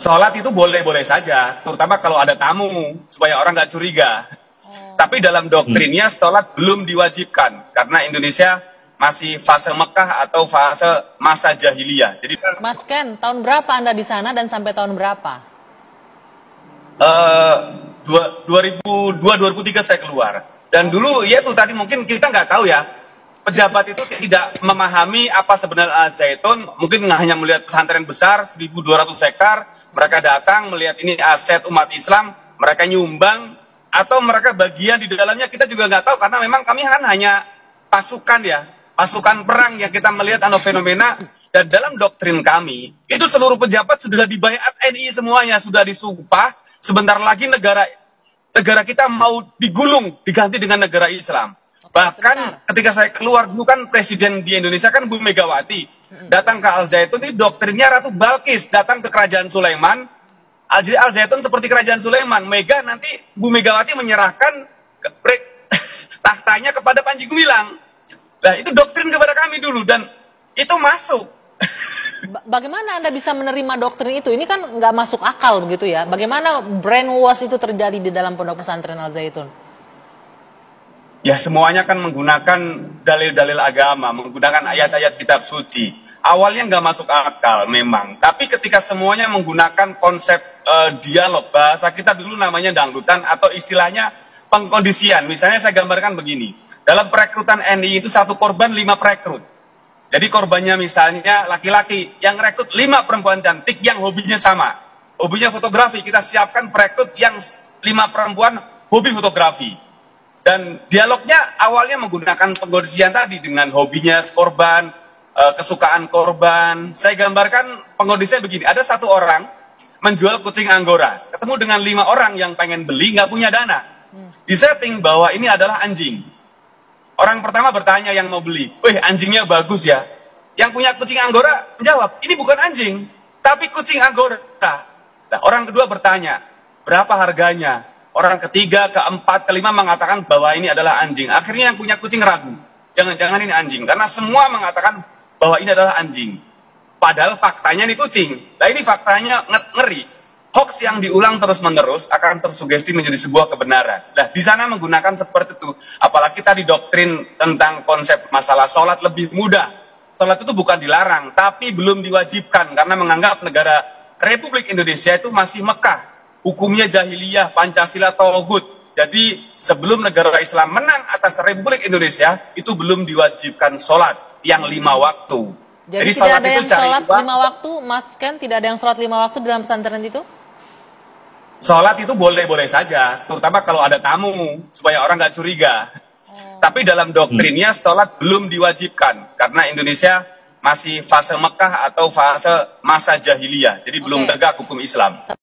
Sholat itu boleh-boleh saja, terutama kalau ada tamu, supaya orang nggak curiga. Tapi dalam doktrinnya sholat belum diwajibkan, karena Indonesia masih fase Mekah atau fase masa jahiliyah. Jadi Mas Ken, tahun berapa Anda di sana dan sampai tahun berapa? 2002-2003 saya keluar. Dan dulu ya itu tadi mungkin kita nggak tahu ya, pejabat itu tidak memahami apa sebenarnya Al-Zaitun, mungkin hanya melihat pesantren besar 1.200 hektar, mereka datang melihat ini aset umat Islam, mereka nyumbang, atau mereka bagian di dalamnya, kita juga nggak tahu, karena memang kami kan hanya pasukan ya, pasukan perang yang kita melihat fenomena, dan dalam doktrin kami, itu seluruh pejabat sudah dibaiat NI semuanya, sudah disumpah, sebentar lagi negara kita mau digulung, diganti dengan negara Islam. Bahkan ketika saya keluar dulu kan presiden di Indonesia kan Bu Megawati datang ke Al-Zaitun, ini doktrinnya Ratu Balkis datang ke kerajaan Sulaiman. Jadi Al-Zaitun seperti kerajaan Sulaiman, nanti Bu Megawati menyerahkan tahtanya kepada Panji Gumilang. Nah itu doktrin kepada kami dulu dan itu masuk. Bagaimana Anda bisa menerima doktrin itu? Ini kan nggak masuk akal begitu ya. Bagaimana brainwash itu terjadi di dalam pondok pesantren Al-Zaitun? Ya semuanya kan menggunakan dalil-dalil agama, menggunakan ayat-ayat kitab suci. Awalnya nggak masuk akal memang, tapi ketika semuanya menggunakan konsep dialog, bahasa kita dulu namanya dangdutan atau istilahnya pengkondisian. Misalnya saya gambarkan begini, dalam perekrutan NI itu satu korban 5 perekrut. Jadi korbannya misalnya laki-laki, yang rekrut 5 perempuan cantik yang hobinya sama. Hobinya fotografi, kita siapkan perekrut yang 5 perempuan hobi fotografi. Dan dialognya awalnya menggunakan pengkondisian tadi dengan hobinya korban, kesukaan korban. Saya gambarkan pengkondisinya begini, ada satu orang menjual kucing Anggora, ketemu dengan 5 orang yang pengen beli, nggak punya dana. Disetting bahwa ini adalah anjing. Orang pertama bertanya yang mau beli, wih anjingnya bagus ya. Yang punya kucing Anggora menjawab, ini bukan anjing, tapi kucing Anggora. Nah, orang kedua bertanya, berapa harganya? Orang ketiga, keempat, kelima mengatakan bahwa ini adalah anjing. Akhirnya yang punya kucing ragu. Jangan-jangan ini anjing. Karena semua mengatakan bahwa ini adalah anjing. Padahal faktanya ini kucing. Nah ini faktanya ngeri. Hoax yang diulang terus-menerus akan tersugesti menjadi sebuah kebenaran. Nah di sana menggunakan seperti itu. Apalagi tadi doktrin tentang konsep masalah sholat lebih mudah. Sholat itu bukan dilarang, tapi belum diwajibkan. Karena menganggap negara Republik Indonesia itu masih Mekah. Hukumnya jahiliyah, Pancasila, Tauhid. Jadi sebelum negara Islam menang atas Republik Indonesia, itu belum diwajibkan sholat yang 5 waktu. Jadi tidak ada yang sholat 5 waktu, Mas Ken? Tidak ada yang sholat 5 waktu dalam pesantren itu? Sholat itu boleh-boleh saja, terutama kalau ada tamu, supaya orang nggak curiga. Tapi dalam doktrinnya sholat belum diwajibkan, karena Indonesia masih fase Mekah atau fase masa jahiliyah. Jadi belum tegak hukum Islam.